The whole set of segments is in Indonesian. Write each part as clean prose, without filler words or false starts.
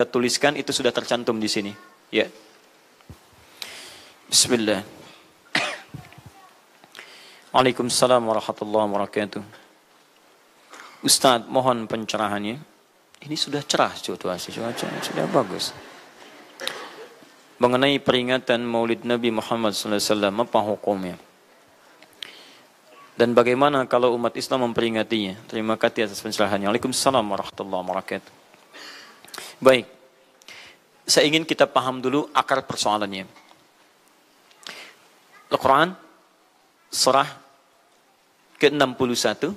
tuliskan itu sudah tercantum di sini. Ya. Bismillah. Waalaikumsalam warahmatullahi wabarakatuh. Ustadz, mohon pencerahannya. Ini sudah cerah situasi, cuaca sudah bagus. Mengenai peringatan Maulid Nabi Muhammad SAW, apa hukumnya? Dan bagaimana kalau umat Islam memperingatinya? Terima kasih atas pencerahannya. Waalaikumsalam warahmatullahi wabarakatuh. Baik, saya ingin kita paham dulu akar persoalannya. Al-Quran, surah ke-61,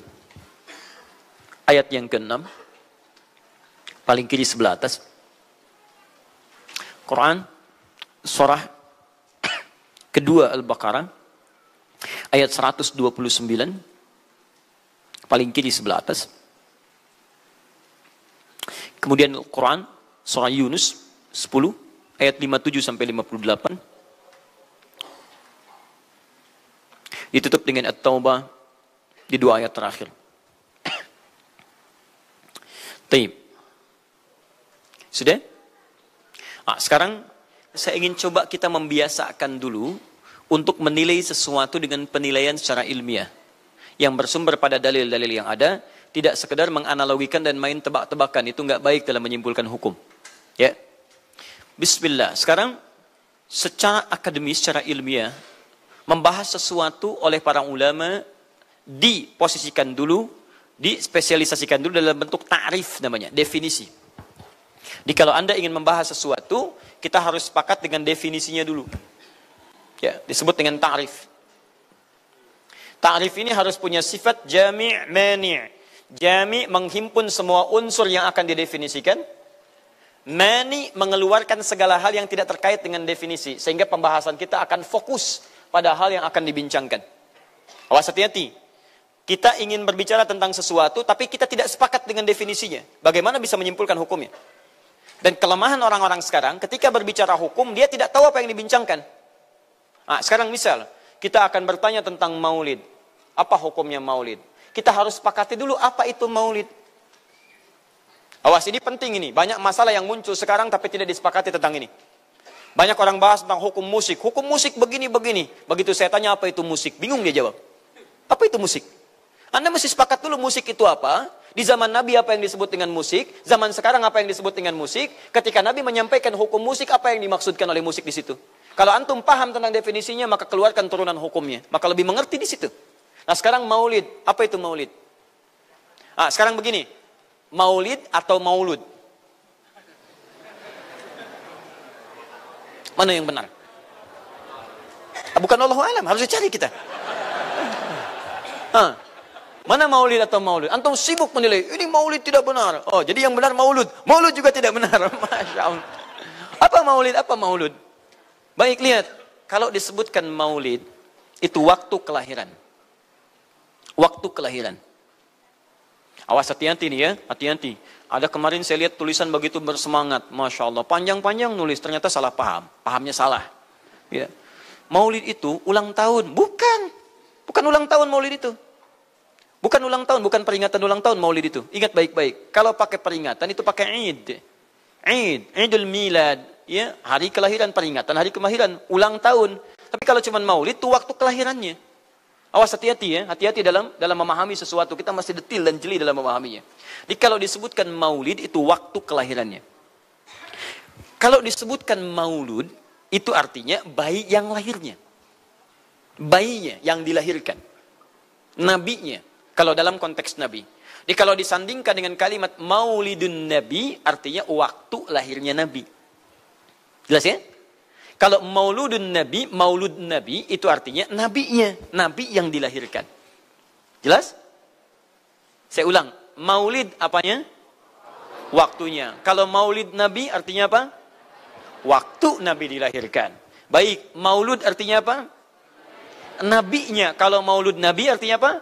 ayat yang ke-6, paling kiri sebelah atas. Quran, surah kedua Al-Baqarah, ayat 129, paling kiri sebelah atas. Kemudian Al-Quran, surah Yunus 10, ayat 57 sampai 58. Ditutup dengan At-Taubah di dua ayat terakhir. Taib. Sudah? Sekarang saya ingin coba kita membiasakan dulu untuk menilai sesuatu dengan penilaian secara ilmiah yang bersumber pada dalil-dalil yang ada, tidak sekedar menganalogikan dan main tebak-tebakan. Itu nggak baik dalam menyimpulkan hukum. Ya. Bismillah. Sekarang secara akademis, secara ilmiah, membahas sesuatu oleh para ulama diposisikan dulu, dispesialisasikan dulu dalam bentuk ta'rif namanya, definisi. Jadi kalau Anda ingin membahas sesuatu, kita harus sepakat dengan definisinya dulu. Ya, disebut dengan ta'rif. Ta'rif ini harus punya sifat jami' mani'. Jami' menghimpun semua unsur yang akan didefinisikan. Mani' mengeluarkan segala hal yang tidak terkait dengan definisi. Sehingga pembahasan kita akan fokus pada hal yang akan dibincangkan. Awas hati-hati. Kita ingin berbicara tentang sesuatu, tapi kita tidak sepakat dengan definisinya. Bagaimana bisa menyimpulkan hukumnya? Dan kelemahan orang-orang sekarang, ketika berbicara hukum, dia tidak tahu apa yang dibincangkan. Sekarang misal, kita akan bertanya tentang maulid. Apa hukumnya maulid? Kita harus sepakati dulu apa itu maulid. Awas, ini penting ini. Banyak masalah yang muncul sekarang, tapi tidak disepakati tentang ini. Banyak orang bahas tentang hukum musik. Hukum musik begini-begini. Begitu saya tanya apa itu musik, bingung dia jawab. Apa itu musik? Anda mesti sepakat dulu musik itu apa. Di zaman Nabi apa yang disebut dengan musik, zaman sekarang apa yang disebut dengan musik. Ketika Nabi menyampaikan hukum musik, apa yang dimaksudkan oleh musik di situ. Kalau antum paham tentang definisinya, maka keluarkan turunan hukumnya. Maka lebih mengerti di situ. Nah sekarang maulid, apa itu maulid? Sekarang begini, maulid atau maulud? Mana yang benar? Bukan Allahu a'lam, harus dicari kita. Mana maulid atau maulud? Antum sibuk menilai, ini maulid tidak benar. Oh, jadi yang benar maulud. Maulud juga tidak benar. Masya Allah. Apa maulid, apa maulud? Baik, lihat. Kalau disebutkan maulid, itu waktu kelahiran. Waktu kelahiran. Awas hati-hati nih ya, hati-hati. Ada kemarin saya lihat tulisan begitu bersemangat. Masya Allah, panjang-panjang nulis, ternyata salah paham. Pahamnya salah. Ya. Maulid itu ulang tahun. Bukan. Bukan ulang tahun maulid itu. Bukan ulang tahun, bukan peringatan ulang tahun maulid itu. Ingat baik-baik. Kalau pakai peringatan itu pakai Id. Idul Milad. Ya, hari kelahiran, peringatan hari kelahiran, ulang tahun. Tapi kalau cuma maulid itu waktu kelahirannya. Awas hati-hati ya, hati-hati dalam memahami sesuatu. Kita masih detil dan jeli dalam memahaminya. Jadi kalau disebutkan maulid itu waktu kelahirannya. Kalau disebutkan maulud itu artinya bayi yang lahirnya. Bayinya yang dilahirkan. Nabinya. Kalau dalam konteks Nabi. Jadi kalau disandingkan dengan kalimat maulidun Nabi, artinya waktu lahirnya Nabi. Jelas ya? Kalau mauludun Nabi, maulud Nabi, itu artinya nabinya. Nabi yang dilahirkan. Jelas? Saya ulang. Maulid apanya? Waktunya. Kalau maulid Nabi artinya apa? Waktu Nabi dilahirkan. Baik, maulud artinya apa? Nabinya. Kalau maulud Nabi artinya apa?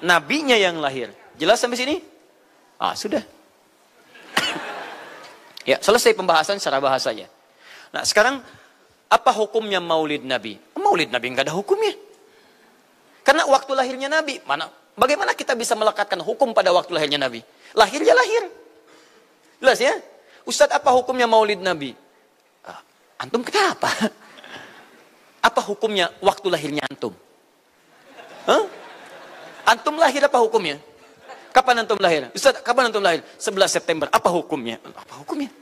Nabinya yang lahir. Jelas sampai sini? Sudah. Ya, selesai pembahasan secara bahasanya. Nah, sekarang apa hukumnya maulid Nabi? Maulid Nabi enggak ada hukumnya. Karena waktu lahirnya Nabi, bagaimana kita bisa melekatkan hukum pada waktu lahirnya Nabi? Lahirnya lahir. Jelas ya? Ustadz, apa hukumnya maulid Nabi? Antum kenapa? Apa hukumnya waktu lahirnya antum? Hah? Antum lahir apa hukumnya? Kapan antum lahir? Ustaz, kapan antum lahir? 11 September. Apa hukumnya? Apa hukumnya?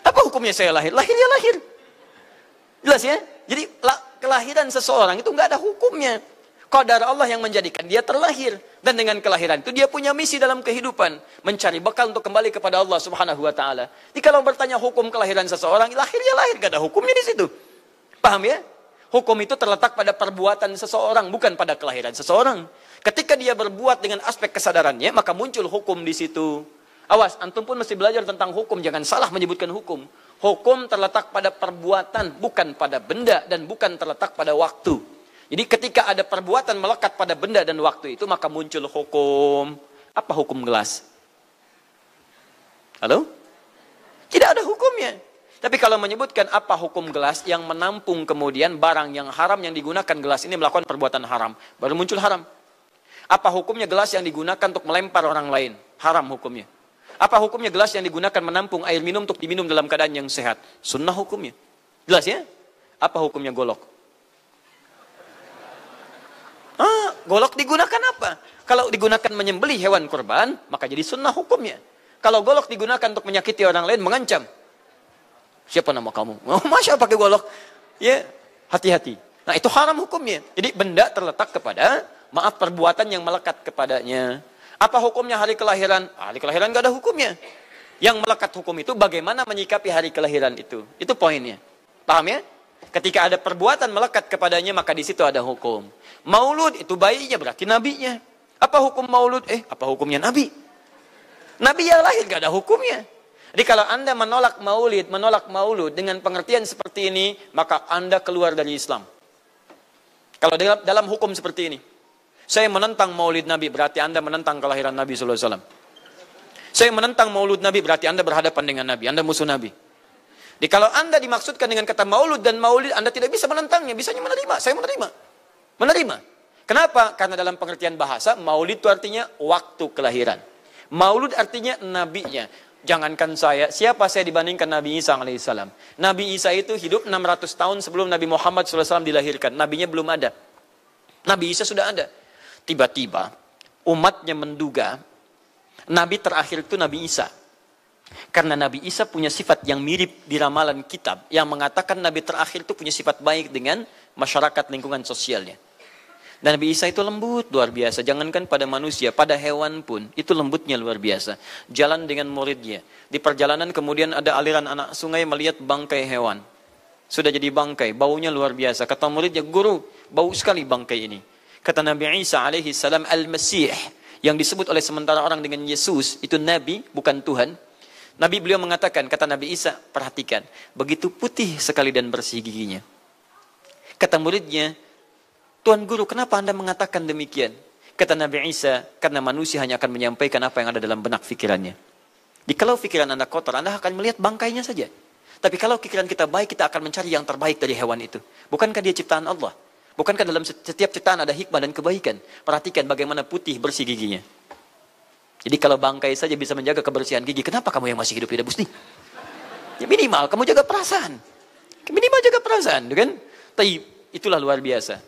Apa hukumnya saya lahir? Lahir ya lahir. Jelas ya? Jadi kelahiran seseorang itu nggak ada hukumnya. Qadar Allah yang menjadikan dia terlahir. Dan dengan kelahiran itu dia punya misi dalam kehidupan. Mencari bekal untuk kembali kepada Allah subhanahu wa ta'ala. Jadi kalau bertanya hukum kelahiran seseorang, lahir ya lahir. Nggak ada hukumnya di situ. Paham ya? Hukum itu terletak pada perbuatan seseorang, bukan pada kelahiran seseorang. Ketika dia berbuat dengan aspek kesadarannya, maka muncul hukum di situ. Awas, antum pun mesti belajar tentang hukum. Jangan salah menyebutkan hukum. Hukum terletak pada perbuatan, bukan pada benda, dan bukan terletak pada waktu. Jadi ketika ada perbuatan melekat pada benda dan waktu itu, maka muncul hukum. Apa hukum gelas? Halo? Tidak ada hukumnya. Tapi kalau menyebutkan apa hukum gelas yang menampung kemudian barang yang haram yang digunakan gelas ini melakukan perbuatan haram, baru muncul haram. Apa hukumnya gelas yang digunakan untuk melempar orang lain? Haram hukumnya. Apa hukumnya gelas yang digunakan menampung air minum untuk diminum dalam keadaan yang sehat? Sunnah hukumnya. Jelas ya? Apa hukumnya golok? Golok digunakan apa? Kalau digunakan menyembelih hewan kurban, maka jadi sunnah hukumnya. Kalau golok digunakan untuk menyakiti orang lain, mengancam. Siapa nama kamu? Masya pakai golok. Ya, hati-hati. Nah, itu haram hukumnya. Jadi benda terletak kepada, maaf, perbuatan yang melekat kepadanya. Apa hukumnya hari kelahiran? Hari kelahiran nggak ada hukumnya. Yang melekat hukum itu bagaimana menyikapi hari kelahiran itu. Itu poinnya. Paham ya? Ketika ada perbuatan melekat kepadanya, maka di situ ada hukum. Maulud itu bayinya, berarti nabinya. Apa hukum maulud? Apa hukumnya nabi? Nabi yang lahir nggak ada hukumnya. Jadi kalau Anda menolak maulud dengan pengertian seperti ini, maka Anda keluar dari Islam. Kalau dalam hukum seperti ini, saya menentang maulid Nabi, berarti Anda menentang kelahiran Nabi SAW. Saya menentang maulud Nabi, berarti Anda berhadapan dengan Nabi, Anda musuh Nabi. Jadi kalau Anda dimaksudkan dengan kata maulud dan maulid, Anda tidak bisa menentangnya, bisanya menerima. Saya menerima. Menerima. Kenapa? Karena dalam pengertian bahasa, maulid itu artinya waktu kelahiran. Maulud artinya nabinya. Jangankan saya, siapa saya dibandingkan Nabi Isa alaihissalam? Nabi Isa itu hidup 600 tahun sebelum Nabi Muhammad SAW dilahirkan. Nabinya belum ada. Nabi Isa sudah ada. Tiba-tiba, umatnya menduga, Nabi terakhir itu Nabi Isa. Karena Nabi Isa punya sifat yang mirip di ramalan kitab, yang mengatakan Nabi terakhir itu punya sifat baik dengan masyarakat lingkungan sosialnya. Dan Nabi Isa itu lembut luar biasa. Jangankan pada manusia, pada hewan pun itu lembutnya luar biasa. Jalan dengan muridnya. Di perjalanan kemudian ada aliran anak sungai melihat bangkai hewan. Sudah jadi bangkai, baunya luar biasa. Kata muridnya, guru, bau sekali bangkai ini. Kata Nabi Isa alaihi salam, Al-Masih, yang disebut oleh sementara orang dengan Yesus, itu Nabi, bukan Tuhan. Nabi beliau mengatakan, kata Nabi Isa, perhatikan, begitu putih sekali dan bersih giginya. Kata muridnya, Tuan Guru, kenapa Anda mengatakan demikian? Kata Nabi Isa, karena manusia hanya akan menyampaikan apa yang ada dalam benak pikirannya. Jadi kalau pikiran Anda kotor, Anda akan melihat bangkainya saja. Tapi kalau pikiran kita baik, kita akan mencari yang terbaik dari hewan itu. Bukankah dia ciptaan Allah? Bukankah dalam setiap ciptaan ada hikmah dan kebaikan? Perhatikan bagaimana putih bersih giginya. Jadi kalau bangkai saja bisa menjaga kebersihan gigi, kenapa kamu yang masih hidup tidak mesti? Ya minimal kamu jaga perasaan. Minimal jaga perasaan, kan? Tapi itulah luar biasa.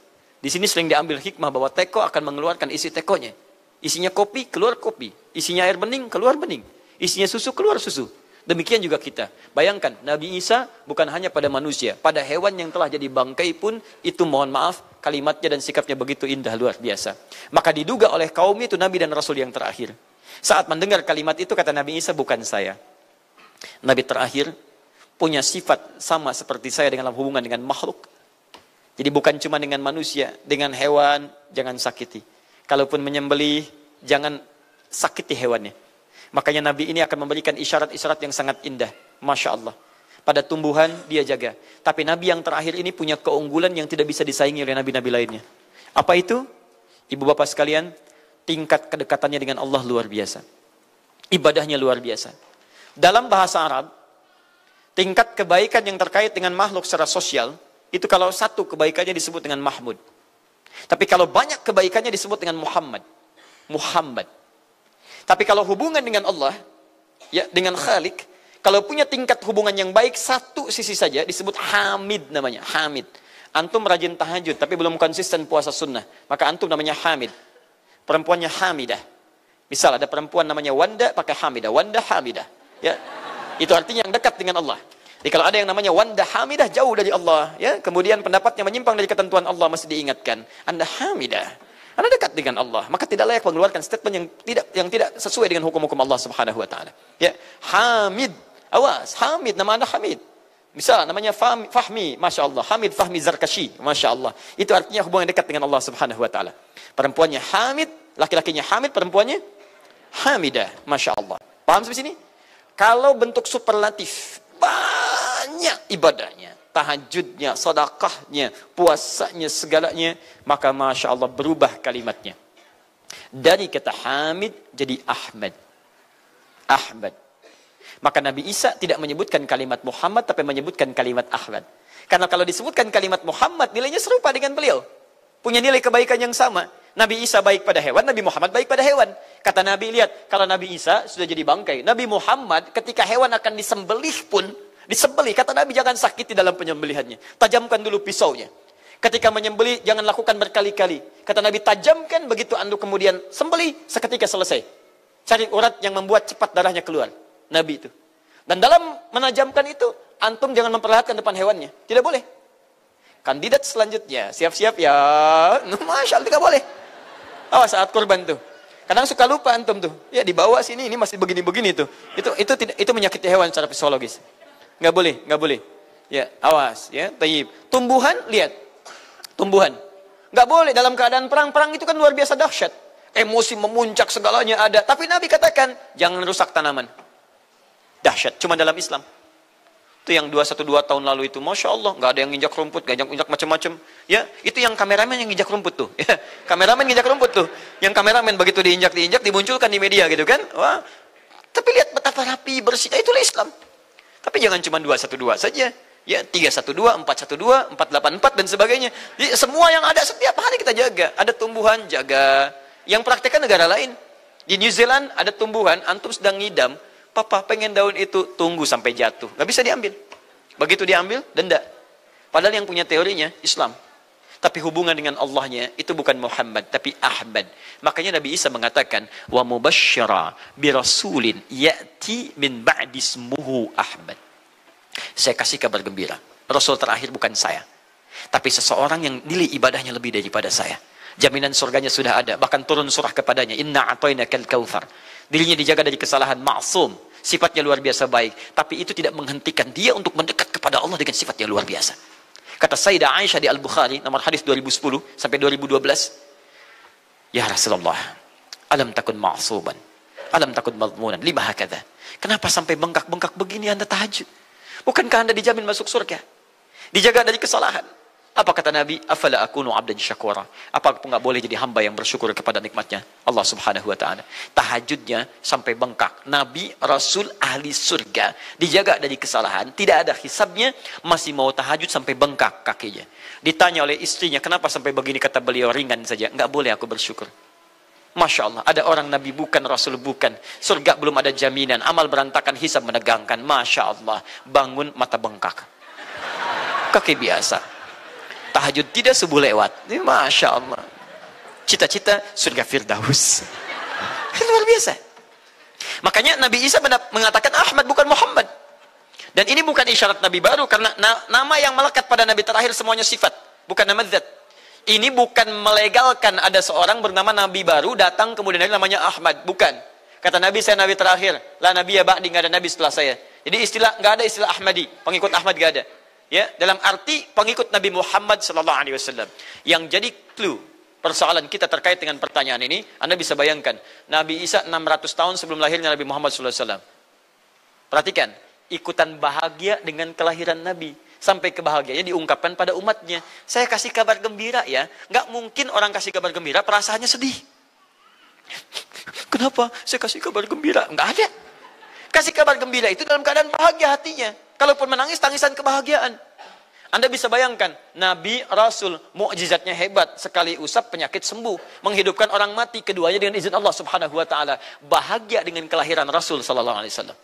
Di sini sering diambil hikmah bahwa teko akan mengeluarkan isi tekonya. Isinya kopi, keluar kopi. Isinya air bening, keluar bening. Isinya susu, keluar susu. Demikian juga kita. Bayangkan, Nabi Isa bukan hanya pada manusia. Pada hewan yang telah jadi bangkai pun, itu mohon maaf, kalimatnya dan sikapnya begitu indah, luar biasa. Maka diduga oleh kaum itu Nabi dan Rasul yang terakhir. Saat mendengar kalimat itu, kata Nabi Isa, bukan saya. Nabi terakhir punya sifat sama seperti saya dalam hubungan dengan makhluk. Jadi bukan cuma dengan manusia, dengan hewan, jangan sakiti. Kalaupun menyembelih, jangan sakiti hewannya. Makanya Nabi ini akan memberikan isyarat-isyarat yang sangat indah. Masya Allah. Pada tumbuhan, dia jaga. Tapi Nabi yang terakhir ini punya keunggulan yang tidak bisa disaingi oleh Nabi-Nabi lainnya. Apa itu? Ibu bapak sekalian, tingkat kedekatannya dengan Allah luar biasa. Ibadahnya luar biasa. Dalam bahasa Arab, tingkat kebaikan yang terkait dengan makhluk secara sosial, itu kalau satu kebaikannya disebut dengan Mahmud. Tapi kalau banyak kebaikannya disebut dengan Muhammad. Muhammad. Tapi kalau hubungan dengan Allah, ya dengan Khalik, Kalau punya tingkat hubungan yang baik, satu sisi saja disebut hamid namanya. Hamid. Antum rajin tahajud, tapi belum konsisten puasa sunnah. Maka antum namanya hamid. Perempuannya hamidah. Misal ada perempuan namanya Wanda, pakai hamidah. Wanda hamidah. Ya. Itu artinya yang dekat dengan Allah. Jadi kalau ada yang namanya Wanda hamidah, jauh dari Allah. Ya. Kemudian pendapatnya menyimpang dari ketentuan Allah, mesti diingatkan. Anda hamidah. Anda dekat dengan Allah. Maka tidak layak mengeluarkan statement yang tidak sesuai dengan hukum-hukum Allah subhanahu wa ta'ala. Ya. Hamid. Awas, Hamid, nama anda Hamid. Misal, namanya Fahmi, Masya Allah. Hamid Fahmi Zarkashi, Masya Allah. Itu artinya hubungan dekat dengan Allah subhanahu wa ta'ala. Perempuannya Hamid, laki-lakinya Hamid, perempuannya Hamidah, Masya Allah. Paham sampai sini? Kalau bentuk superlatif, banyak ibadahnya, tahajudnya, sedekahnya, puasanya, segalanya, maka Masya Allah berubah kalimatnya. Dari kata Hamid jadi Ahmad. Ahmad. Maka Nabi Isa tidak menyebutkan kalimat Muhammad, tapi menyebutkan kalimat Ahmad. Karena kalau disebutkan kalimat Muhammad, nilainya serupa dengan beliau. Punya nilai kebaikan yang sama. Nabi Isa baik pada hewan, Nabi Muhammad baik pada hewan. Kata Nabi, lihat, kalau Nabi Isa sudah jadi bangkai. Nabi Muhammad ketika hewan akan disembelih pun, disembelih. Kata Nabi, jangan sakiti dalam penyembelihannya. Tajamkan dulu pisaunya. Ketika menyembelih, jangan lakukan berkali-kali. Kata Nabi, tajamkan, begitu anduk kemudian sembelih, seketika selesai. Cari urat yang membuat cepat darahnya keluar. Nabi itu. Dan dalam menajamkan itu, antum jangan memperlihatkan depan hewannya. Tidak boleh. Kandidat selanjutnya, siap-siap ya. Masya Allah, tidak boleh. Awas saat kurban tuh. Kadang suka lupa antum tuh. Ya dibawa sini, ini masih begini-begini tuh. Itu menyakiti hewan secara psikologis. Nggak boleh, nggak boleh. Ya, awas ya. Tayyib. Tumbuhan, lihat. Tumbuhan. Nggak boleh dalam keadaan perang. Perang itu kan luar biasa dahsyat. Emosi memuncak, segalanya ada. Tapi Nabi katakan, jangan rusak tanaman. Dahsyat, cuma dalam Islam. Itu yang 212 tahun lalu itu, Masya Allah, nggak ada yang nginjak rumput, nggak injak macam-macam. Ya, itu yang kameramen yang nginjak rumput tuh. Ya, kameramen nginjak rumput tuh. Yang kameramen begitu diinjak, dimunculkan di media gitu kan. Wah, tapi lihat betapa rapi, bersih. Itulah Islam. Tapi jangan cuma 212 saja. Ya, 312, 412, 484 dan sebagainya. Jadi, semua yang ada setiap hari kita jaga. Ada tumbuhan, jaga. Yang praktekkan negara lain. Di New Zealand ada tumbuhan, antum sedang ngidam. Papa pengen daun itu, tunggu sampai jatuh. Nggak bisa diambil. Begitu diambil, denda. Padahal yang punya teorinya Islam. Tapi hubungan dengan Allahnya itu bukan Muhammad, tapi Ahmad. Makanya Nabi Isa mengatakan, wa mubasysyira bi rasulin ya'ti min ba'di ismuhu Ahmad. Saya kasih kabar gembira. Rasul terakhir bukan saya. Tapi seseorang yang nilai ibadahnya lebih daripada saya. Jaminan surganya sudah ada. Bahkan turun surah kepadanya. Inna a'tainakal kautsar. Dirinya dijaga dari kesalahan, maksum. Sifatnya luar biasa baik. Tapi itu tidak menghentikan dia untuk mendekat kepada Allah dengan sifat yang luar biasa. Kata Sayyidah Aisyah di Al-Bukhari, nomor hadis 2010 sampai 2012. Ya Rasulullah, alam takun ma'suban. Alam takun madmunan. Lima hakadha. Kenapa sampai bengkak-bengkak begini anda tahajud? Bukankah anda dijamin masuk surga? Dijaga dari kesalahan. Apa kata Nabi? Afala akunu abdan syakura. Apa aku nggak boleh jadi hamba yang bersyukur kepada nikmatnya Allah subhanahu wa ta'ala. Tahajudnya sampai bengkak. Nabi, Rasul, ahli surga. Dijaga dari kesalahan. Tidak ada hisabnya. Masih mau tahajud sampai bengkak kakinya. Ditanya oleh istrinya, kenapa sampai begini? Kata beliau, ringan saja. Nggak boleh aku bersyukur. Masya Allah. Ada orang Nabi bukan, Rasul bukan. Surga belum ada jaminan. Amal berantakan, hisab menegangkan. Masya Allah. Bangun, mata bengkak. Kaki biasa. Tahajud tidak subuh lewat. Ini Masya Allah. Cita-cita surga Firdaus. Luar biasa. Makanya Nabi Isa mengatakan Ahmad bukan Muhammad. Dan ini bukan isyarat Nabi baru. Karena nama yang melekat pada Nabi terakhir semuanya sifat. Bukan nama zat. Ini bukan melegalkan ada seorang bernama Nabi baru datang kemudian namanya Ahmad. Bukan. Kata Nabi, saya Nabi terakhir. La Nabi ya ba'di, nggak ada Nabi setelah saya. Jadi nggak ada istilah Ahmadi. Pengikut Ahmad nggak ada. Ya, dalam arti pengikut Nabi Muhammad sallallahu alaihi wasallam. Yang jadi clue persoalan kita terkait dengan pertanyaan ini, Anda bisa bayangkan, Nabi Isa 600 tahun sebelum lahirnya Nabi Muhammad sallallahu alaihi wasallam. Perhatikan, ikutan bahagia dengan kelahiran Nabi. Sampai kebahagiaannya diungkapkan pada umatnya. Saya kasih kabar gembira ya. Nggak mungkin orang kasih kabar gembira perasaannya sedih. Kenapa saya kasih kabar gembira? Nggak ada. Kasih kabar gembira itu dalam keadaan bahagia hatinya. Kalaupun menangis, tangisan kebahagiaan. Anda bisa bayangkan, Nabi, Rasul, mukjizatnya hebat. Sekali usap, penyakit sembuh. Menghidupkan orang mati, keduanya dengan izin Allah subhanahu wa ta'ala. Bahagia dengan kelahiran Rasul sallallahu alaihi wasallam.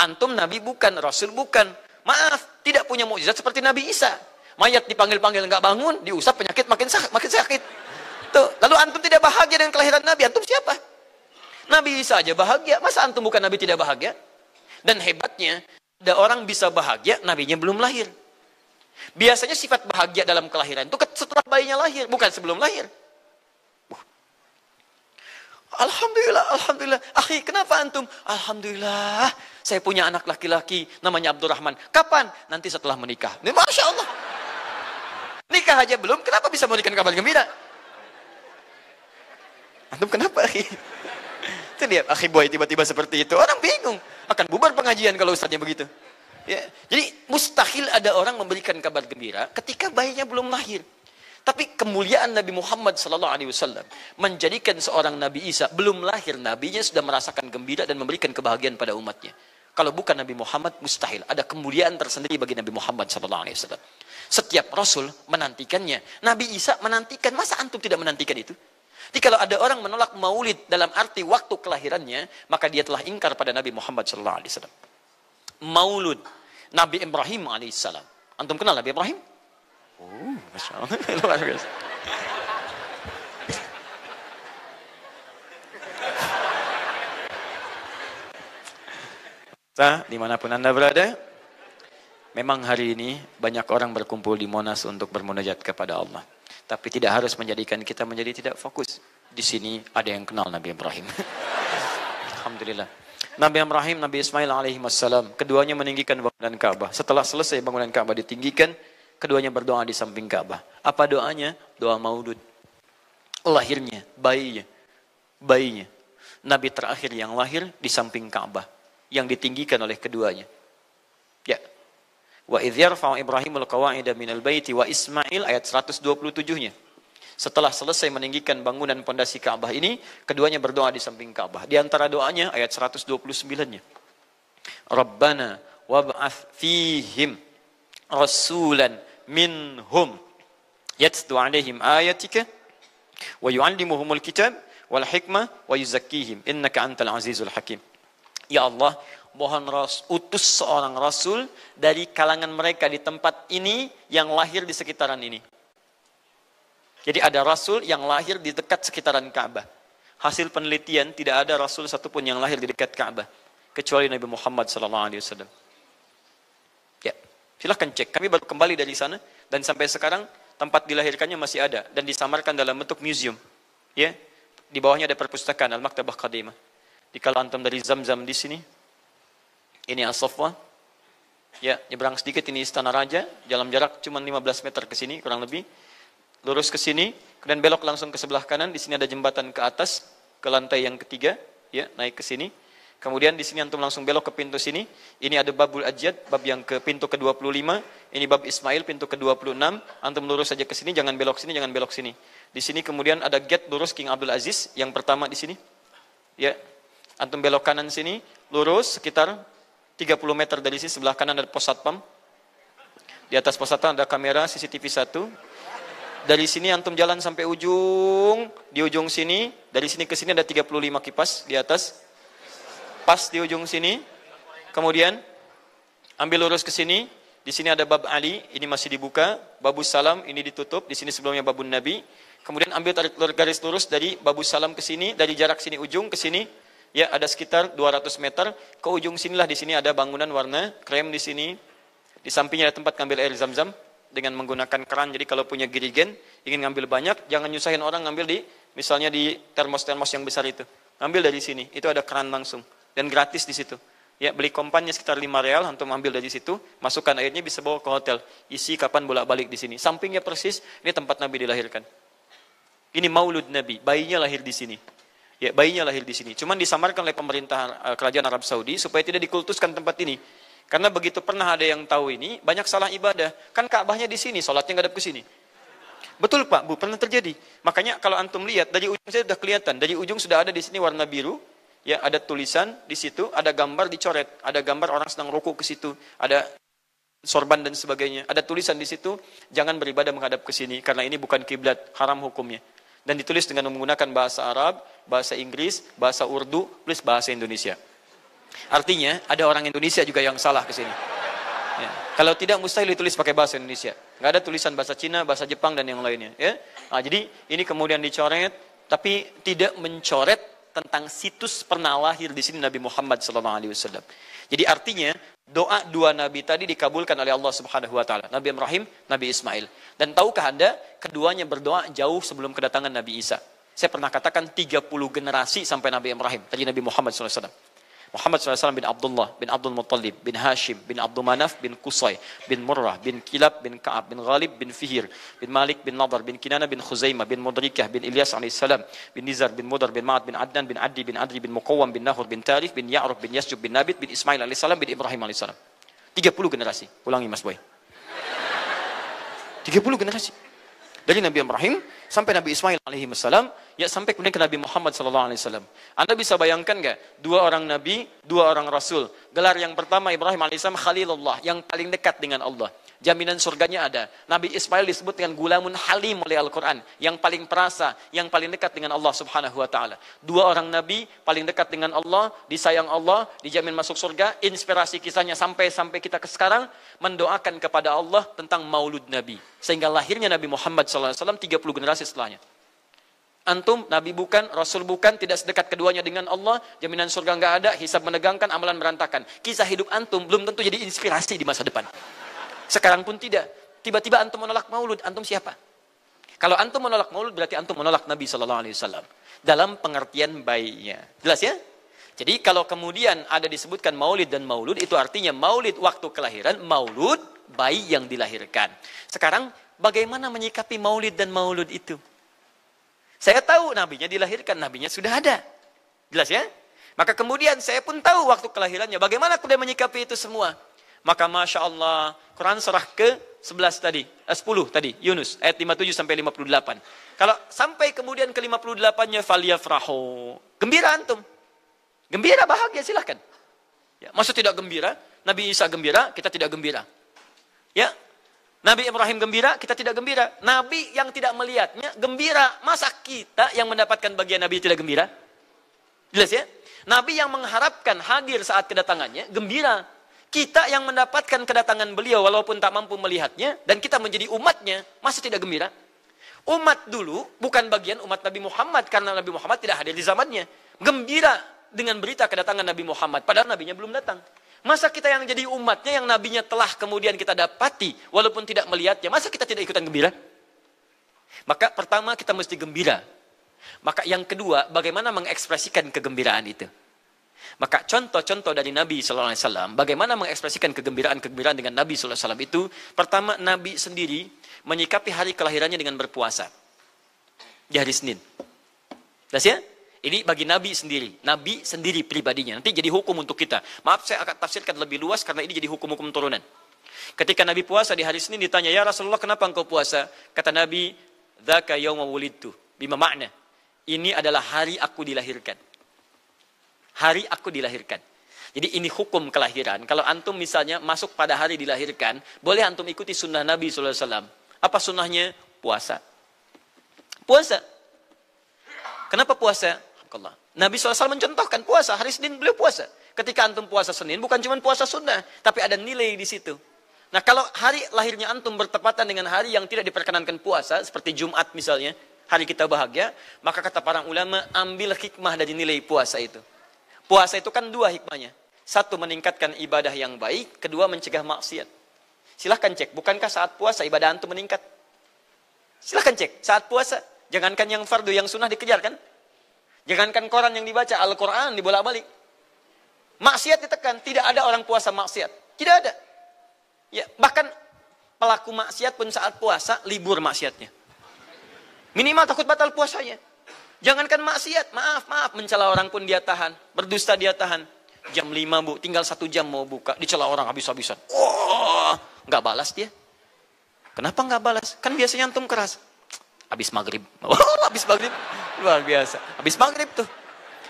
Antum nabi bukan, rasul bukan. Maaf, tidak punya mukjizat seperti Nabi Isa. Mayat dipanggil-panggil nggak bangun, diusap penyakit makin sakit. Tuh, lalu antum tidak bahagia dengan kelahiran Nabi, antum siapa? Nabi Isa aja bahagia, masa antum bukan Nabi tidak bahagia? Dan hebatnya, ada orang bisa bahagia, nabinya belum lahir. Biasanya sifat bahagia dalam kelahiran itu setelah bayinya lahir, bukan sebelum lahir. Alhamdulillah, alhamdulillah. Akhi, kenapa antum? Alhamdulillah, saya punya anak laki-laki, namanya Abdurrahman. Kapan? Nanti setelah menikah. Ini Masya Allah. Nikah aja belum, kenapa bisa memberikan kabar gembira? Antum kenapa, akhi? Itu lihat, akhi boy tiba-tiba seperti itu. Orang bingung. Akan bubar pengajian kalau ustadznya begitu. Ya. Jadi mustahil ada orang memberikan kabar gembira ketika bayinya belum lahir. Tapi kemuliaan Nabi Muhammad SAW menjadikan seorang Nabi Isa belum lahir, nabinya sudah merasakan gembira dan memberikan kebahagiaan pada umatnya. Kalau bukan Nabi Muhammad, mustahil. Ada kemuliaan tersendiri bagi Nabi Muhammad SAW. Setiap Rasul menantikannya. Nabi Isa menantikan. Masa antum tidak menantikan itu? Jadi kalau ada orang menolak maulid dalam arti waktu kelahirannya, maka dia telah ingkar pada Nabi Muhammad SAW. Maulud Nabi Ibrahim AS. Antum kenal Nabi Ibrahim? Oh, Masya Allah. Luar biasa. Dimanapun Anda berada, memang hari ini banyak orang berkumpul di Monas untuk bermunajat kepada Allah. Tapi tidak harus menjadikan kita menjadi tidak fokus. Di sini ada yang kenal Nabi Ibrahim. Alhamdulillah. Nabi Ibrahim, Nabi Ismail alaihi wassalam, keduanya meninggikan bangunan Ka'bah. Setelah selesai bangunan Ka'bah ditinggikan, keduanya berdoa di samping Ka'bah. Apa doanya? Doa maulud. Lahirnya, bayinya. Nabi terakhir yang lahir di samping Ka'bah, yang ditinggikan oleh keduanya. Ya. Wa idh yarfa'u Ibrahimul qawa'ida minal baiti wa Ismail, ayat 127-nya. Setelah selesai meninggikan bangunan pondasi Ka'bah ini, keduanya berdoa di samping Ka'bah. Di antara doanya ayat 129-nya. Rabbana wab'ath fihim rasulan minhum yatlu 'alaihim ayatika wa yu'allimuhumul kitab wal hikmah wa yuzakkihim innaka antal azizul hakim. Ya Allah, mohon utus seorang rasul dari kalangan mereka di tempat ini yang lahir di sekitaran ini. Jadi ada rasul yang lahir di dekat sekitaran Ka'bah. Hasil penelitian, tidak ada rasul satupun yang lahir di dekat Ka'bah kecuali Nabi Muhammad SAW. Ya, silahkan cek. Kami baru kembali dari sana dan sampai sekarang tempat dilahirkannya masih ada dan disamarkan dalam bentuk museum. Ya, di bawahnya ada perpustakaan Al-Maktabah Qadimah. Di kalau antum dari Zamzam di sini, ini As-Saffah. Ya, nyebrang sedikit ini Istana Raja, dalam jarak cuma 15 meter ke sini kurang lebih. Lurus ke sini, kemudian belok langsung ke sebelah kanan. Di sini ada jembatan ke atas, ke lantai yang ketiga, ya, naik ke sini. Kemudian di sini antum langsung belok ke pintu sini. Ini ada Babul Ajyad, bab yang ke pintu ke-25. Ini bab Ismail, pintu ke-26. Antum lurus saja ke sini, jangan belok sini, jangan belok sini. Di sini kemudian ada gate lurus King Abdul Aziz yang pertama di sini. Ya. Antum belok kanan sini, lurus sekitar 30 meter dari sini, sebelah kanan ada pos satpam. Di atas pos satpam ada kamera CCTV 1. Dari sini antum jalan sampai ujung, di ujung sini, dari sini ke sini ada 35 kipas di atas. Pas di ujung sini. Kemudian ambil lurus ke sini, di sini ada bab Ali, ini masih dibuka, babus salam ini ditutup, di sini sebelumnya babun Nabi. Kemudian ambil tarik garis lurus dari babus salam ke sini, dari jarak sini ujung ke sini. Ya, ada sekitar 200 meter ke ujung sinilah, di sini ada bangunan warna krem di sini. Di sampingnya ada tempat ngambil air Zam-Zam dengan menggunakan keran. Jadi kalau punya girigen, ingin ngambil banyak, jangan nyusahin orang ngambil di misalnya di termos-termos yang besar itu. Ngambil dari sini, itu ada keran langsung dan gratis di situ. Ya, beli kompannya sekitar 5 real, antum ambil dari situ, masukkan airnya, bisa bawa ke hotel. Isi kapan bolak-balik di sini. Sampingnya persis, ini tempat Nabi dilahirkan. Ini maulud Nabi, bayinya lahir di sini. Ya, bayinya lahir di sini. Cuman disamarkan oleh pemerintah kerajaan Arab Saudi supaya tidak dikultuskan tempat ini. Karena begitu pernah ada yang tahu ini, banyak salah ibadah. Kan Ka'bahnya di sini, sholatnya ngadep ke sini. Betul Pak, Bu, pernah terjadi. Makanya kalau antum lihat dari ujung saya sudah kelihatan, dari ujung sudah ada di sini warna biru. Ya, ada tulisan di situ, ada gambar dicoret, ada gambar orang sedang rukuk ke situ, ada sorban dan sebagainya. Ada tulisan di situ, jangan beribadah menghadap ke sini karena ini bukan kiblat, haram hukumnya. Dan ditulis dengan menggunakan bahasa Arab, bahasa Inggris, bahasa Urdu, plus bahasa Indonesia. Artinya ada orang Indonesia juga yang salah ke sini. Ya. Kalau tidak mustahil ditulis pakai bahasa Indonesia. Nggak ada tulisan bahasa Cina, bahasa Jepang dan yang lainnya. Ya. Nah, jadi ini kemudian dicoret, tapi tidak mencoret tentang situs pernah lahir di sini Nabi Muhammad SAW. Jadi artinya doa dua nabi tadi dikabulkan oleh Allah Subhanahu Wa Taala. Nabi Ibrahim, Nabi Ismail. Dan tahukah Anda keduanya berdoa jauh sebelum kedatangan Nabi Isa. Saya pernah katakan 30 generasi sampai Nabi Ibrahim. Tadi Nabi Muhammad SAW. Muhammad SAW bin Abdullah, bin Abdul Muttalib, bin Hashim, bin Abdul Manaf, bin Qusay, bin Murrah, bin Kilab, bin Ka'ab, bin Ghalib, bin Fihir, bin Malik, bin Nadar, bin Kinana, bin Khuzaimah, bin Mudrikah, bin Ilyas alaihissalam, bin Nizar, bin Mudar, bin Ma'ad, bin Adnan, bin Addi, bin Adri, bin Muqawwam, bin Nahur, bin Tarif, bin Ya'ruf, bin Yasjub, bin Nabit, bin Ismail alaihissalam, bin Ibrahim alaihissalam. 30 generasi. Ulangi Mas Boy. 30 generasi. Dari Nabi Ibrahim sampai Nabi Ismail alaihissalam, ya sampai kemudian ke Nabi Muhammad sallallahu alaihi wasallam. Anda bisa bayangkan nggak? Dua orang nabi, dua orang rasul. Gelar yang pertama Ibrahim alaihissalam Khalilullah, yang paling dekat dengan Allah. Jaminan surganya ada. Nabi Ismail disebut dengan gulamun halim oleh Al-Quran, yang paling perasa, yang paling dekat dengan Allah Subhanahu Wa Taala. Dua orang nabi paling dekat dengan Allah, disayang Allah, dijamin masuk surga. Inspirasi kisahnya sampai kita ke sekarang mendoakan kepada Allah tentang maulud Nabi, sehingga lahirnya Nabi Muhammad SAW 30 generasi setelahnya. Antum, Nabi bukan, Rasul bukan, tidak sedekat keduanya dengan Allah, jaminan surga nggak ada, hisab menegangkan, amalan berantakan. Kisah hidup antum belum tentu jadi inspirasi di masa depan. Sekarang pun tidak. Tiba-tiba antum menolak maulud, antum siapa? Kalau antum menolak maulud, berarti antum menolak Nabi SAW. Dalam pengertian baiknya. Jelas ya? Jadi kalau kemudian ada disebutkan maulid dan maulud, itu artinya maulid waktu kelahiran, maulud bayi yang dilahirkan. Sekarang bagaimana menyikapi maulid dan maulud itu? Saya tahu nabinya dilahirkan, nabinya sudah ada. Jelas ya? Maka kemudian saya pun tahu waktu kelahirannya. Bagaimana kemudian menyikapi itu semua? Maka Masya Allah, Quran surah ke-11 tadi, 10 tadi, Yunus, ayat 57 sampai 58. Kalau sampai kemudian ke 58-nya, faliyafrahu. Gembira antum. Gembira, bahagia, silahkan. Ya, maksud tidak gembira, Nabi Isa gembira, kita tidak gembira. Ya, Nabi Ibrahim gembira, kita tidak gembira. Nabi yang tidak melihatnya gembira. Masa kita yang mendapatkan bagian Nabi tidak gembira? Jelas ya? Nabi yang mengharapkan hadir saat kedatangannya gembira. Kita yang mendapatkan kedatangan beliau walaupun tak mampu melihatnya dan kita menjadi umatnya, masa tidak gembira? Umat dulu bukan bagian umat Nabi Muhammad karena Nabi Muhammad tidak hadir di zamannya. Gembira dengan berita kedatangan Nabi Muhammad padahal nabinya belum datang. Masa kita yang jadi umatnya yang nabinya telah kemudian kita dapati walaupun tidak melihatnya, masa kita tidak ikutan gembira? Maka pertama kita mesti gembira. Maka yang kedua, bagaimana mengekspresikan kegembiraan itu? Maka contoh-contoh dari Nabi SAW, bagaimana mengekspresikan kegembiraan-kegembiraan dengan Nabi SAW itu, pertama Nabi sendiri menyikapi hari kelahirannya dengan berpuasa. Di hari Senin. Jelas ya? Ini bagi Nabi sendiri pribadinya. Nanti jadi hukum untuk kita. Maaf saya akan tafsirkan lebih luas karena ini jadi hukum-hukum turunan. Ketika Nabi puasa di hari Senin ditanya, ya Rasulullah kenapa engkau puasa? Kata Nabi, dzaka yauma wulidtu. Bima makna? Ini adalah hari aku dilahirkan. Hari aku dilahirkan. Jadi ini hukum kelahiran. Kalau antum misalnya masuk pada hari dilahirkan, boleh antum ikuti sunnah Nabi SAW. Apa sunnahnya? Puasa. Puasa. Kenapa puasa? Nabi SAW mencontohkan puasa. Hari Senin beliau puasa. Ketika antum puasa Senin, bukan cuma puasa sunnah, tapi ada nilai di situ. Nah kalau hari lahirnya antum bertepatan dengan hari yang tidak diperkenankan puasa, seperti Jumat misalnya, hari kita bahagia, maka kata para ulama, ambil hikmah dari nilai puasa itu. Puasa itu kan dua hikmahnya. Satu, meningkatkan ibadah yang baik. Kedua, mencegah maksiat. Silahkan cek. Bukankah saat puasa ibadah antum meningkat? Silahkan cek. Saat puasa. Jangankan yang fardu, yang sunnah dikejar kan? Jangankan Quran yang dibaca. Al-Quran dibolak-balik. Maksiat ditekan. Tidak ada orang puasa maksiat. Tidak ada. Ya, bahkan pelaku maksiat pun saat puasa, libur maksiatnya. Minimal takut batal puasanya. Jangankan maksiat, maaf, mencela orang pun dia tahan, berdusta dia tahan. Jam 5 bu, tinggal 1 jam mau buka, dicela orang habis-habisan. Oh, nggak balas dia. Kenapa nggak balas? Kan biasanya antum keras. Habis maghrib, habis maghrib, luar biasa. Habis maghrib tuh,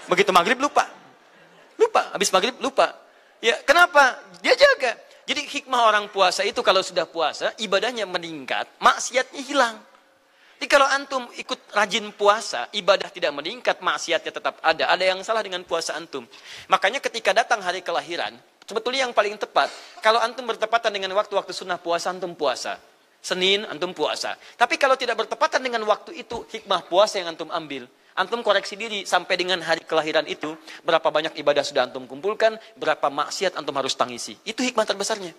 begitu maghrib lupa, habis maghrib lupa. Ya kenapa? Dia jaga. Jadi hikmah orang puasa itu kalau sudah puasa, ibadahnya meningkat, maksiatnya hilang. Jadi kalau antum ikut rajin puasa, ibadah tidak meningkat, maksiatnya tetap ada. Ada yang salah dengan puasa antum. Makanya ketika datang hari kelahiran, sebetulnya yang paling tepat, kalau antum bertepatan dengan waktu-waktu sunnah puasa, antum puasa. Senin, antum puasa. Tapi kalau tidak bertepatan dengan waktu itu, hikmah puasa yang antum ambil. Antum koreksi diri sampai dengan hari kelahiran itu, berapa banyak ibadah sudah antum kumpulkan, berapa maksiat antum harus tangisi. Itu hikmah terbesarnya.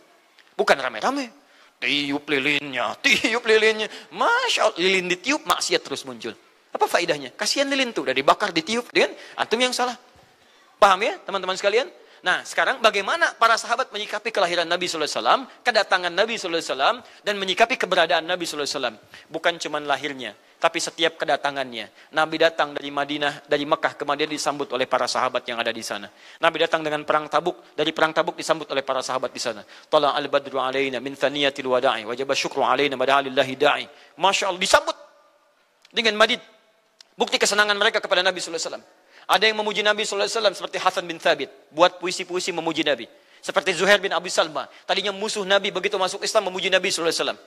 Bukan rame-rame. Tiup lilinnya. Masya Allah, lilin ditiup, maksiat terus muncul. Apa faedahnya? Kasihan lilin tuh, udah dibakar, ditiup. Dengan antum yang salah. Paham ya, teman-teman sekalian? Nah, sekarang bagaimana para sahabat menyikapi kelahiran Nabi SAW, kedatangan Nabi SAW, dan menyikapi keberadaan Nabi SAW. Bukan cuma lahirnya, tapi setiap kedatangannya. Nabi datang dari Madinah, dari Mekah ke Madinah disambut oleh para sahabat yang ada di sana. Nabi datang dengan perang Tabuk, dari perang Tabuk disambut oleh para sahabat di sana. Tala al-badru alaina min thaniyatil wada'i, wajaba syukru alaina bada'alillahi da'i. Masya Allah, disambut dengan madid. Bukti kesenangan mereka kepada Nabi SAW. Ada yang memuji Nabi SAW seperti Hasan bin Thabit. Buat puisi-puisi memuji Nabi. Seperti Zuhair bin Abi Salma. Tadinya musuh Nabi, begitu masuk Islam memuji Nabi SAW.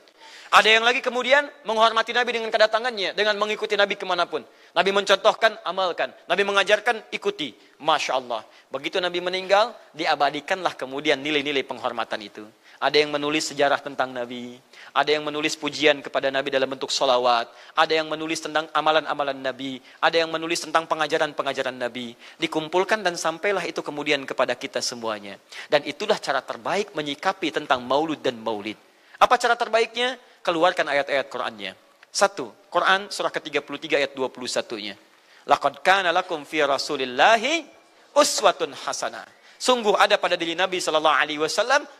Ada yang lagi kemudian menghormati Nabi dengan kedatangannya. Dengan mengikuti Nabi kemanapun. Nabi mencontohkan, amalkan. Nabi mengajarkan, ikuti. Masya Allah. Begitu Nabi meninggal, diabadikanlah kemudian nilai-nilai penghormatan itu. Ada yang menulis sejarah tentang Nabi. Ada yang menulis pujian kepada Nabi dalam bentuk sholawat. Ada yang menulis tentang amalan-amalan Nabi. Ada yang menulis tentang pengajaran-pengajaran Nabi. Dikumpulkan dan sampailah itu kemudian kepada kita semuanya. Dan itulah cara terbaik menyikapi tentang maulud dan maulid. Apa cara terbaiknya? Keluarkan ayat-ayat Qur'annya. 1. Quran surah ke-33 ayat 21-nya. Laqad kana lakum fi Rasulillahi uswatun hasanah. Sungguh ada pada diri Nabi SAW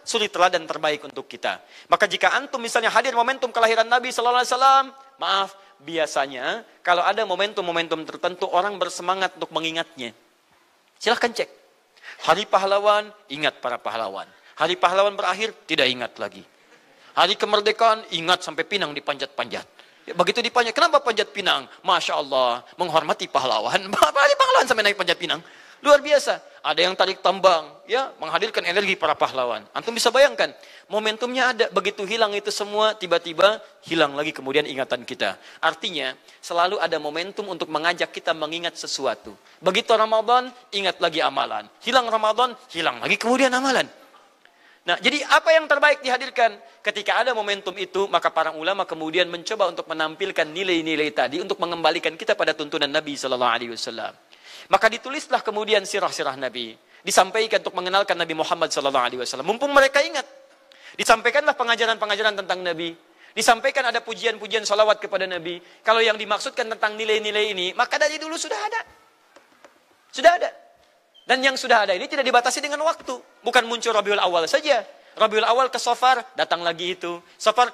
suri teladan terbaik untuk kita. Maka jika antum misalnya hadir momentum kelahiran Nabi SAW, maaf, biasanya kalau ada momentum-momentum tertentu orang bersemangat untuk mengingatnya. Silahkan cek. Hari pahlawan, ingat para pahlawan. Hari pahlawan berakhir, tidak ingat lagi. Hari kemerdekaan, ingat sampai pinang dipanjat-panjat. Ya, begitu dipanjat, kenapa panjat pinang? Masya Allah, menghormati pahlawan. Hari pahlawan sampai naik panjat pinang. Luar biasa. Ada yang tarik tambang, ya, menghadirkan energi para pahlawan. Antum bisa bayangkan, momentumnya ada, begitu hilang itu semua, tiba-tiba hilang lagi kemudian ingatan kita. Artinya, selalu ada momentum untuk mengajak kita mengingat sesuatu. Begitu Ramadan, ingat lagi amalan. Hilang Ramadan, hilang lagi kemudian amalan. Nah, jadi apa yang terbaik dihadirkan? Ketika ada momentum itu, maka para ulama kemudian mencoba untuk menampilkan nilai-nilai tadi untuk mengembalikan kita pada tuntunan Nabi SAW. Maka ditulislah kemudian sirah-sirah Nabi. Disampaikan untuk mengenalkan Nabi Muhammad SAW. Mumpung mereka ingat. Disampaikanlah pengajaran-pengajaran tentang Nabi. Disampaikan ada pujian-pujian salawat kepada Nabi. Kalau yang dimaksudkan tentang nilai-nilai ini, maka dari dulu sudah ada. Sudah ada. Dan yang sudah ada ini tidak dibatasi dengan waktu. Bukan muncul Rabiul Awal saja. Rabiul Awal ke Safar, datang lagi itu. Safar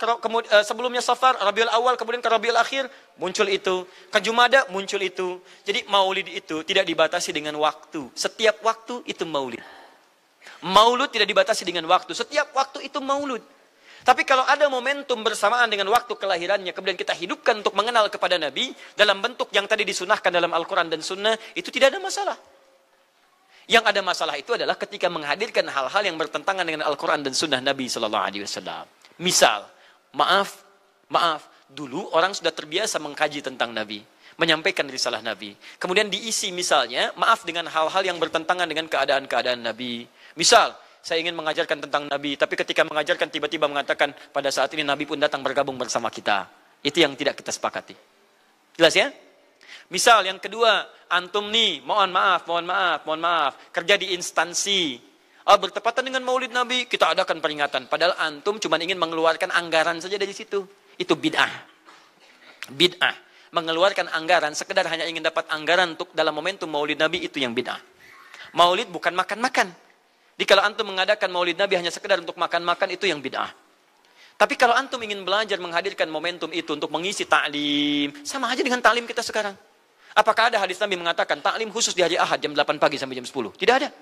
sebelumnya Safar, Rabiul Awal, kemudian ke Rabiul Akhir, muncul itu. Ke Jumada, muncul itu. Jadi maulid itu tidak dibatasi dengan waktu. Setiap waktu itu maulid. Maulud tidak dibatasi dengan waktu. Setiap waktu itu maulud. Tapi kalau ada momentum bersamaan dengan waktu kelahirannya, kemudian kita hidupkan untuk mengenal kepada Nabi, dalam bentuk yang tadi disunahkan dalam Al-Quran dan Sunnah, itu tidak ada masalah. Yang ada masalah itu adalah ketika menghadirkan hal-hal yang bertentangan dengan Al-Quran dan Sunnah Nabi SAW. Misal, maaf, dulu orang sudah terbiasa mengkaji tentang Nabi, menyampaikan risalah Nabi. Kemudian diisi misalnya, maaf dengan hal-hal yang bertentangan dengan keadaan-keadaan Nabi. Misal, saya ingin mengajarkan tentang Nabi, tapi ketika mengajarkan tiba-tiba mengatakan, pada saat ini Nabi pun datang bergabung bersama kita. Itu yang tidak kita sepakati. Jelas ya? Misal yang kedua, antum nih, mohon maaf, kerja di instansi. Bertepatan dengan Maulid Nabi, kita adakan peringatan. Padahal antum cuma ingin mengeluarkan anggaran saja dari situ. Itu bid'ah. Bid'ah. Mengeluarkan anggaran, sekedar hanya ingin dapat anggaran untuk dalam momentum Maulid Nabi, itu yang bid'ah. Maulid bukan makan-makan. Jadi kalau antum mengadakan Maulid Nabi hanya sekedar untuk makan-makan, itu yang bid'ah. Tapi kalau antum ingin belajar menghadirkan momentum itu untuk mengisi ta'lim, sama aja dengan ta'lim kita sekarang. Apakah ada hadis Nabi mengatakan taklim khusus di hari Ahad jam 8 pagi sampai jam 10? Tidak ada.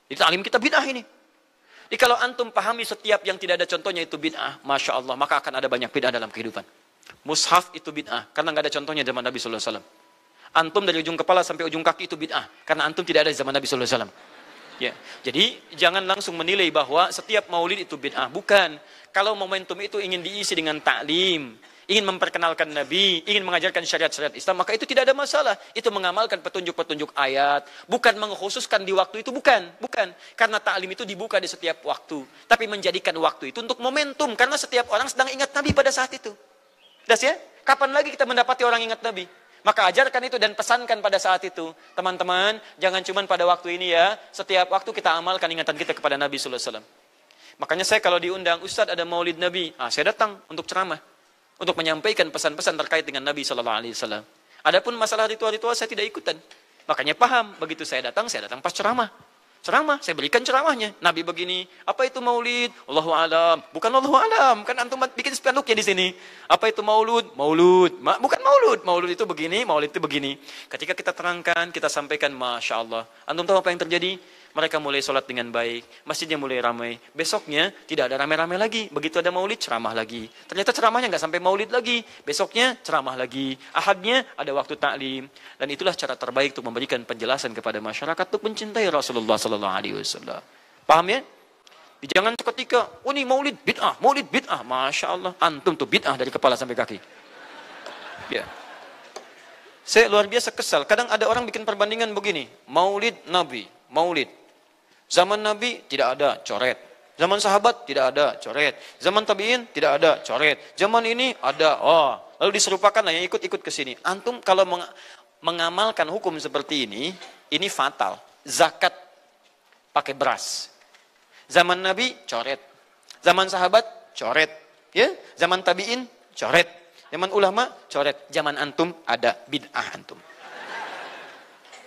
Jadi taklim kita bid'ah ini. Jadi kalau antum pahami setiap yang tidak ada contohnya itu bid'ah, Masya Allah, maka akan ada banyak bid'ah dalam kehidupan. Mushaf itu bid'ah, karena nggak ada contohnya zaman Nabi SAW. Antum dari ujung kepala sampai ujung kaki itu bid'ah, karena antum tidak ada di zaman Nabi SAW. Ya, jadi jangan langsung menilai bahwa setiap maulid itu bid'ah. Bukan. Kalau momentum itu ingin diisi dengan taklim, ingin memperkenalkan Nabi, ingin mengajarkan syariat-syariat Islam, maka itu tidak ada masalah. Itu mengamalkan petunjuk-petunjuk ayat, bukan mengkhususkan di waktu itu, bukan. Karena taklim itu dibuka di setiap waktu, tapi menjadikan waktu itu untuk momentum, karena setiap orang sedang ingat Nabi pada saat itu. Das ya? Kapan lagi kita mendapati orang ingat Nabi? Maka ajarkan itu dan pesankan pada saat itu. Teman-teman, jangan cuma pada waktu ini ya. Setiap waktu kita amalkan ingatan kita kepada Nabi sallallahu alaihi wasallam. Makanya saya kalau diundang, Ustadz ada maulid Nabi, saya datang untuk ceramah. Untuk menyampaikan pesan-pesan terkait dengan Nabi sallallahu alaihi wasallam. Adapun masalah ritual-ritual saya tidak ikutan. Makanya paham, begitu saya datang pas ceramah. Saya berikan ceramahnya. Nabi begini, apa itu maulid? Allahu alam. Bukan Allahu alam, kan antum bikin spanduknya di sini. Apa itu maulud? Maulud. Bukan maulud. Maulud itu begini, maulid itu begini. Ketika kita terangkan, kita sampaikan, Masya Allah. Antum tahu apa yang terjadi? Mereka mulai sholat dengan baik, masjidnya mulai ramai. Besoknya tidak ada ramai-ramai lagi. Begitu ada maulid, ceramah lagi. Ternyata ceramahnya nggak sampai maulid lagi. Besoknya ceramah lagi. Ahadnya ada waktu taklim. Dan itulah cara terbaik untuk memberikan penjelasan kepada masyarakat untuk mencintai Rasulullah Sallallahu Alaihi Wasallam. Paham ya? Jangan seketika, ini maulid bid'ah, Masya Allah. Antum tuh bid'ah dari kepala sampai kaki. Ya. Saya luar biasa kesal. Kadang ada orang bikin perbandingan begini. Maulid Nabi, maulid. Zaman Nabi tidak ada coret. Zaman sahabat tidak ada coret. Zaman tabi'in tidak ada coret. Zaman ini ada. Lalu diserupakan yang ikut-ikut ke sini. Antum kalau mengamalkan hukum seperti ini fatal. Zakat pakai beras. Zaman Nabi coret. Zaman sahabat coret. Ya, zaman tabi'in coret. Zaman ulama coret. Zaman antum ada bid'ah antum.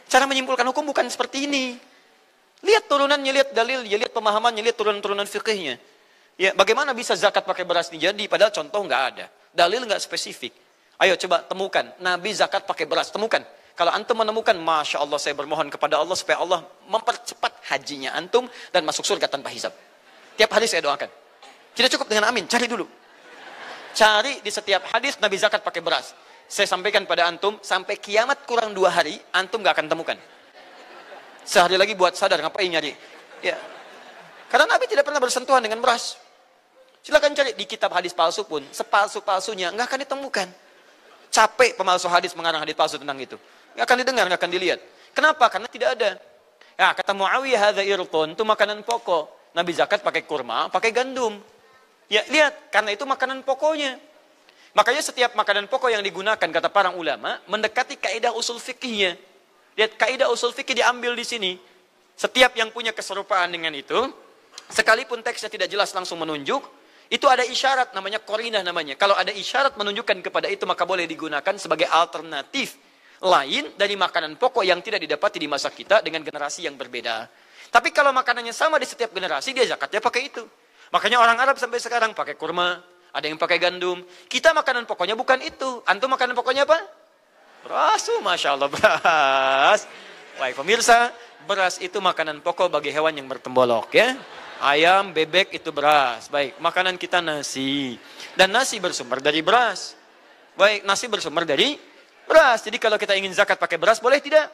Cara menyimpulkan hukum bukan seperti ini. Lihat turunannya, lihat dalilnya, lihat pemahamannya, lihat turunan-turunan fikihnya. Ya, bagaimana bisa zakat pakai beras ini jadi? Padahal contoh nggak ada, dalil nggak spesifik. Ayo coba temukan, Nabi zakat pakai beras, temukan. Kalau antum menemukan, Masya Allah, saya bermohon kepada Allah supaya Allah mempercepat hajinya antum dan masuk surga tanpa hisab. Tiap hari saya doakan. Tidak cukup dengan amin, cari dulu. Cari di setiap hadis Nabi zakat pakai beras. Saya sampaikan pada antum, sampai kiamat kurang 2 hari, antum nggak akan temukan. Sehari lagi buat sadar, ngapain nyari? Ya. Karena Nabi tidak pernah bersentuhan dengan beras. Silakan cari di kitab hadis palsu pun, sepalsu-palsunya nggak akan ditemukan. Capek pemalsu hadis mengarang hadis palsu tentang itu. Nggak akan didengar, nggak akan dilihat. Kenapa? Karena tidak ada. Ya, kata Muawiyah, hadza irtun, itu makanan pokok. Nabi zakat pakai kurma, pakai gandum. Ya, lihat, karena itu makanan pokoknya. Makanya setiap makanan pokok yang digunakan, kata para ulama, mendekati kaidah usul fikihnya. Lihat, kaidah usul fikih diambil di sini. Setiap yang punya keserupaan dengan itu, sekalipun teksnya tidak jelas langsung menunjuk, itu ada isyarat, namanya qarinah namanya. Kalau ada isyarat menunjukkan kepada itu, maka boleh digunakan sebagai alternatif lain dari makanan pokok yang tidak didapati di masa kita dengan generasi yang berbeda. Tapi kalau makanannya sama di setiap generasi, dia zakatnya pakai itu. Makanya orang Arab sampai sekarang pakai kurma, ada yang pakai gandum. Kita makanan pokoknya bukan itu. Antum makanan pokoknya apa? Beras, Masya Allah, beras. Baik pemirsa, beras itu makanan pokok bagi hewan yang bertembolok ya. Ayam, bebek itu beras. Baik, makanan kita nasi. Dan nasi bersumber dari beras. Baik, nasi bersumber dari beras. Jadi kalau kita ingin zakat pakai beras, boleh tidak?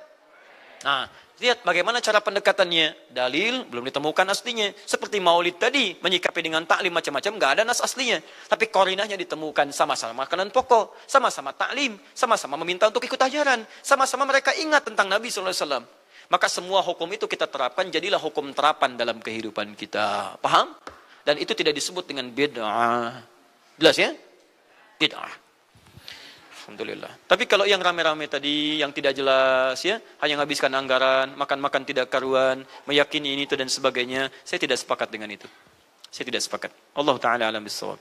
Nah, lihat bagaimana cara pendekatannya. Dalil belum ditemukan aslinya. Seperti maulid tadi, menyikapi dengan taklim macam-macam, nggak ada nas aslinya. Tapi qarinahnya ditemukan, sama-sama makanan pokok, sama-sama taklim, sama-sama meminta untuk ikut ajaran, sama-sama mereka ingat tentang Nabi SAW. Maka semua hukum itu kita terapkan, jadilah hukum terapan dalam kehidupan kita. Paham? Dan itu tidak disebut dengan bid'ah. Jelas ya? Bid'ah. Alhamdulillah. Tapi kalau yang rame-rame tadi, yang tidak jelas ya, hanya menghabiskan anggaran, makan-makan tidak karuan, meyakini ini itu dan sebagainya, saya tidak sepakat dengan itu. Saya tidak sepakat. Allah Ta'ala alam bisawab.